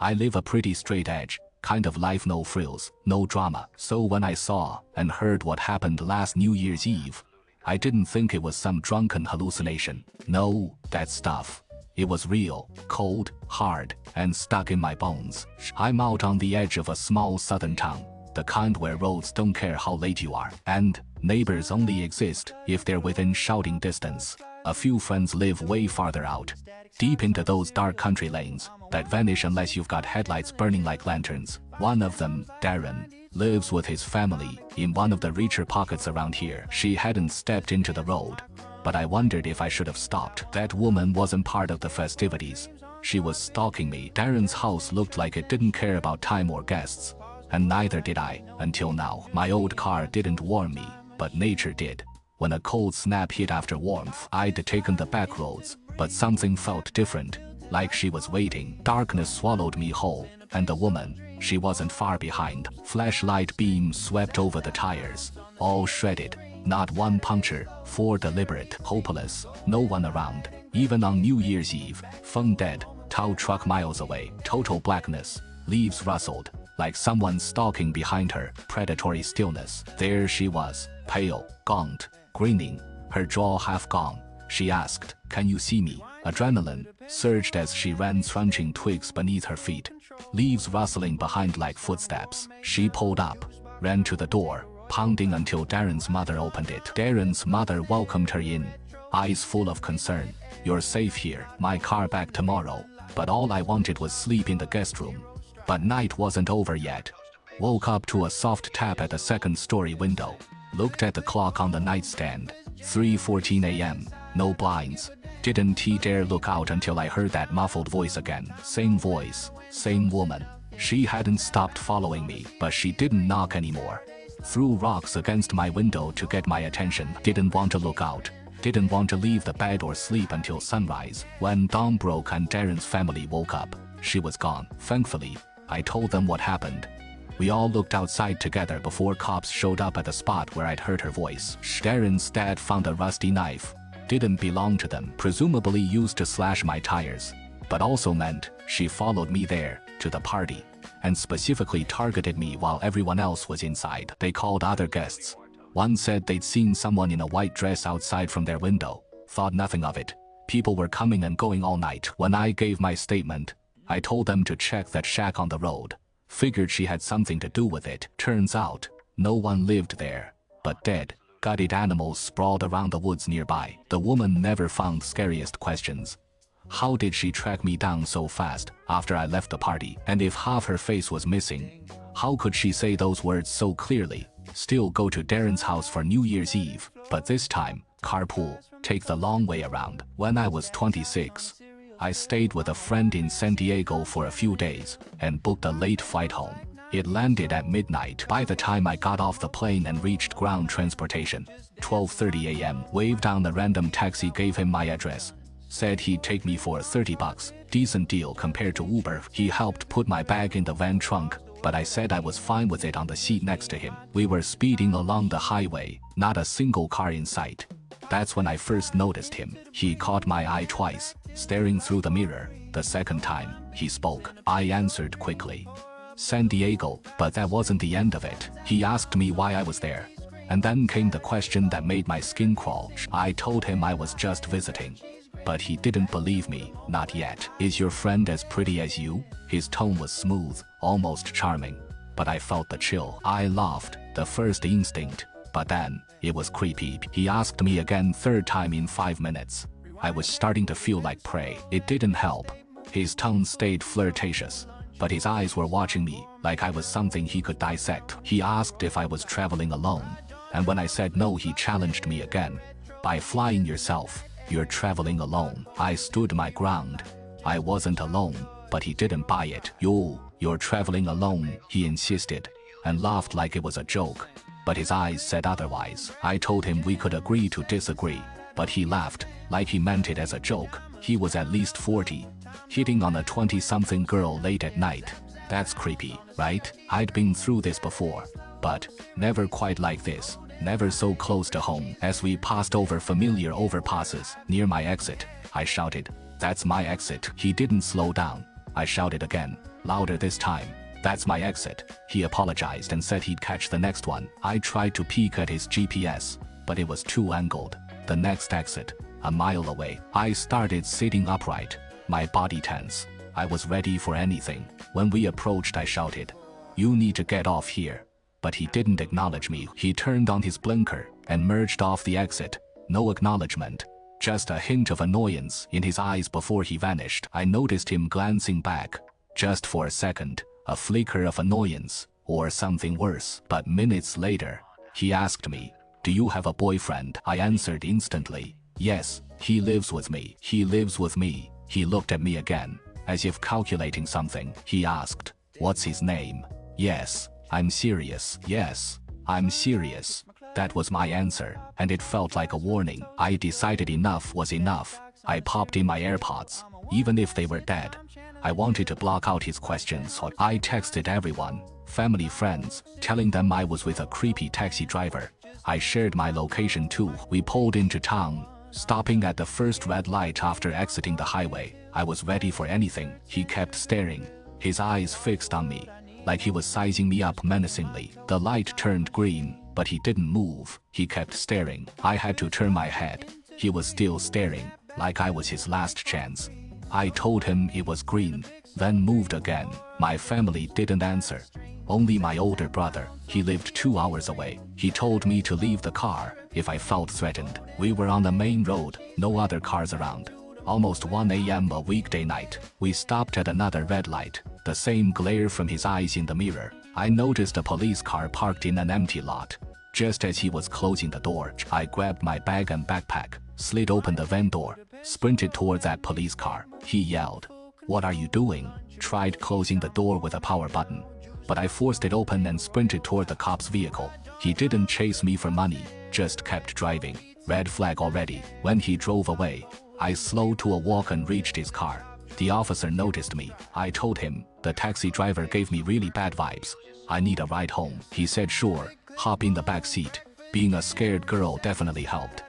I live a pretty straight edge kind of life, no frills, no drama. So when I saw and heard what happened last New Year's Eve, I didn't think it was some drunken hallucination. No, that stuff. It was real, cold, hard, and stuck in my bones. I'm out on the edge of a small southern town, the kind where roads don't care how late you are, and neighbors only exist if they're within shouting distance. A few friends live way farther out, deep into those dark country lanes that vanish unless you've got headlights burning like lanterns. One of them, Darren, lives with his family in one of the richer pockets around here. She hadn't stepped into the road, but I wondered if I should have stopped. That woman wasn't part of the festivities. She was stalking me. Darren's house looked like it didn't care about time or guests, and neither did I, until now. My old car didn't warm me, but nature did. When a cold snap hit after warmth, I'd taken the back roads, but something felt different, like she was waiting. Darkness swallowed me whole, and the woman, she wasn't far behind. Flashlight beams swept over the tires, all shredded, not one puncture, 4 deliberate, hopeless, no one around. Even on New Year's Eve, phone dead, tow truck miles away, total blackness, leaves rustled, like someone stalking behind her, predatory stillness. There she was, pale, gaunt, grinning, her jaw half gone. She asked, "Can you see me?" Adrenaline surged as she ran, crunching twigs beneath her feet, leaves rustling behind like footsteps. She pulled up, ran to the door, pounding until Darren's mother opened it. Darren's mother welcomed her in, eyes full of concern. "You're safe here, my car back tomorrow." But all I wanted was sleep in the guest room. But night wasn't over yet. Woke up to a soft tap at the second-story window. Looked at the clock on the nightstand. 3:14 a.m. No blinds. Didn't dare look out until I heard that muffled voice again. Same voice, same woman. She hadn't stopped following me, but she didn't knock anymore. Threw rocks against my window to get my attention. Didn't want to look out. Didn't want to leave the bed or sleep until sunrise. When dawn broke and Darren's family woke up, she was gone. Thankfully, I told them what happened. We all looked outside together before cops showed up at the spot where I'd heard her voice. Darren's dad found a rusty knife. Didn't belong to them, presumably used to slash my tires, but also meant she followed me there, to the party, and specifically targeted me while everyone else was inside. They called other guests. One said they'd seen someone in a white dress outside from their window, thought nothing of it. People were coming and going all night. When I gave my statement, I told them to check that shack on the road. Figured she had something to do with it. Turns out, no one lived there, but dead, gutted animals sprawled around the woods nearby. The woman never found scariest questions. How did she track me down so fast after I left the party? And if half her face was missing, how could she say those words so clearly? Still go to Darren's house for New Year's Eve, but this time, carpool, take the long way around. When I was 26, I stayed with a friend in San Diego for a few days and booked a late flight home. It landed at midnight. By the time I got off the plane and reached ground transportation, 12:30 a.m. Waved down a random taxi, gave him my address. Said he'd take me for $30. Decent deal compared to Uber. He helped put my bag in the van trunk, but I said I was fine with it on the seat next to him. We were speeding along the highway, not a single car in sight. That's when I first noticed him. He caught my eye twice, staring through the mirror. The second time, he spoke. I answered quickly. San Diego, but that wasn't the end of it. He asked me why I was there. And then came the question that made my skin crawl. I told him I was just visiting. But he didn't believe me, not yet. "Is your friend as pretty as you?" His tone was smooth, almost charming. But I felt the chill. I laughed, the first instinct. But then, it was creepy. He asked me again, third time in 5 minutes. I was starting to feel like prey. It didn't help. His tone stayed flirtatious, but his eyes were watching me, like I was something he could dissect. He asked if I was traveling alone, and when I said no, he challenged me again. "By flying yourself, you're traveling alone." I stood my ground. I wasn't alone, but he didn't buy it. You're traveling alone," he insisted, and laughed like it was a joke. But his eyes said otherwise. I told him we could agree to disagree, but he laughed, like he meant it as a joke. He was at least 40. Hitting on a 20-something girl late at night. That's creepy, right? I'd been through this before, but never quite like this. Never so close to home. As we passed over familiar overpasses near my exit, I shouted, "That's my exit." He didn't slow down. I shouted again, Louder this time. That's my exit. He apologized and said he'd catch the next one. I tried to peek at his GPS, but it was too angled. The next exit, a mile away. I started sitting upright, my body tense. I was ready for anything. When we approached, I shouted, "You need to get off here." But he didn't acknowledge me. He turned on his blinker and merged off the exit. No acknowledgement. Just a hint of annoyance in his eyes before he vanished. I noticed him glancing back. Just for a second, a flicker of annoyance, or something worse. But minutes later, he asked me, "Do you have a boyfriend?" I answered instantly, "Yes, he lives with me." He lives with me. He looked at me again, as if calculating something. He asked, "What's his name?" "Yes, I'm serious." "Yes, I'm serious." That was my answer, and it felt like a warning. I decided enough was enough. I popped in my AirPods, even if they were dead. I wanted to block out his questions, so I texted everyone, family, friends, telling them I was with a creepy taxi driver. I shared my location too. We pulled into town, stopping at the first red light after exiting the highway. I was ready for anything. He kept staring, his eyes fixed on me, like he was sizing me up menacingly. The light turned green, but he didn't move. He kept staring. I had to turn my head. He was still staring, like I was his last chance. I told him it was green, then moved again. My family didn't answer. Only my older brother. He lived 2 hours away. He told me to leave the car if I felt threatened. We were on the main road, no other cars around. Almost 1 a.m. a weekday night. We stopped at another red light. The same glare from his eyes in the mirror. I noticed a police car parked in an empty lot. Just as he was closing the door, I grabbed my bag and backpack, slid open the van door, sprinted toward that police car. He yelled, "What are you doing?" Tried closing the door with a power button, but I forced it open and sprinted toward the cop's vehicle. He didn't chase me for money, just kept driving. Red flag already. When he drove away, I slowed to a walk and reached his car. The officer noticed me. I told him, "The taxi driver gave me really bad vibes. I need a ride home." He said sure, hop in the back seat. Being a scared girl definitely helped.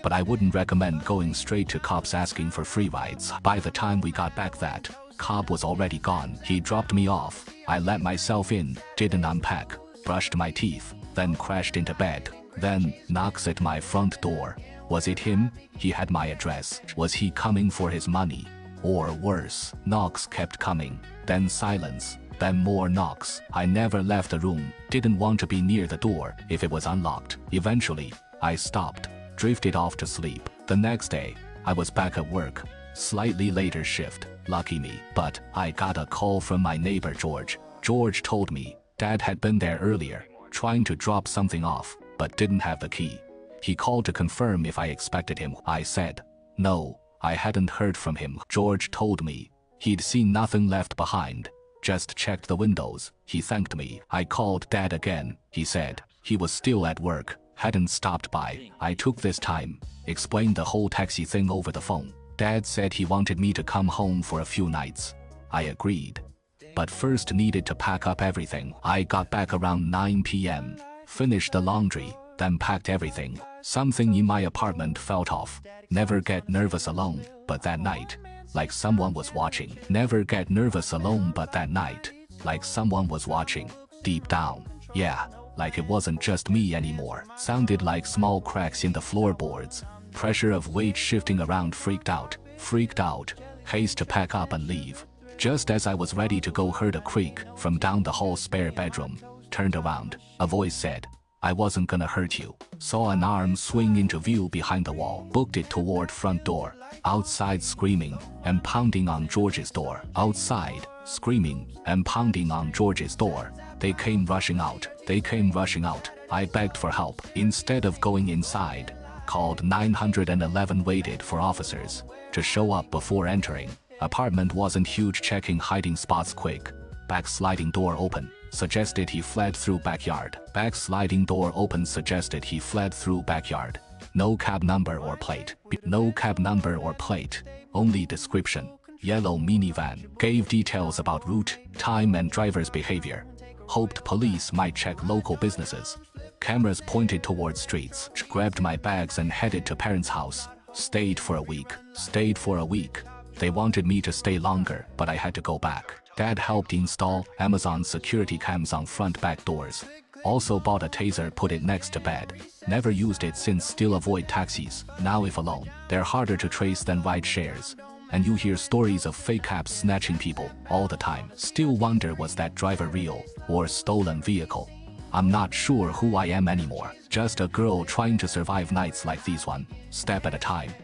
But I wouldn't recommend going straight to cops asking for free rides. By the time we got back, that cop was already gone. He dropped me off. I let myself in, didn't unpack, brushed my teeth, then crashed into bed. Then, knocks at my front door. Was it him? He had my address. Was he coming for his money? Or worse, knocks kept coming, then silence, then more knocks. I never left the room, didn't want to be near the door if it was unlocked. Eventually, I stopped, drifted off to sleep. The next day, I was back at work, slightly later shift, lucky me. But I got a call from my neighbor George. George told me Dad had been there earlier, trying to drop something off, but didn't have the key. He called to confirm if I expected him. I said, no, I hadn't heard from him. George told me he'd seen nothing left behind, just checked the windows. He thanked me. I called Dad again. He said he was still at work, hadn't stopped by. I took this time, explained the whole taxi thing over the phone. Dad said he wanted me to come home for a few nights. I agreed, but first needed to pack up everything. I got back around 9 p.m., finished the laundry, then packed everything. Something in my apartment felt off. Never get nervous alone, but that night, like someone was watching. Never get nervous alone, but that night, like someone was watching. Deep down, yeah, like it wasn't just me anymore. Sounded like small cracks in the floorboards. Pressure of weight shifting around. Freaked out. Haste to pack up and leave. Just as I was ready to go, heard a creak from down the hall spare bedroom. Turned around. A voice said, "I wasn't gonna hurt you." Saw an arm swing into view behind the wall. Booked it toward front door. Outside, screaming and pounding on George's door. Outside, screaming and pounding on George's door. They came rushing out. I begged for help. Instead of going inside, called 911, waited for officers to show up before entering. Apartment wasn't huge. Checking hiding spots quick. Back sliding door open. Suggested he fled through backyard. Back sliding door open. Suggested he fled through backyard. No cab number or plate. Only description. Yellow minivan. Gave details about route, time and driver's behavior. Hoped police might check local businesses. Cameras pointed towards streets. Grabbed my bags and headed to parents' house. Stayed for a week. They wanted me to stay longer, but I had to go back. Dad helped install Amazon security cams on front back doors. Also bought a taser, put it next to bed. Never used it since, still avoid taxis. Now if alone, they're harder to trace than ride shares. And you hear stories of fake apps snatching people all the time. Still wonder, was that driver real or stolen vehicle? I'm not sure who I am anymore. Just a girl trying to survive nights like these, one step at a time.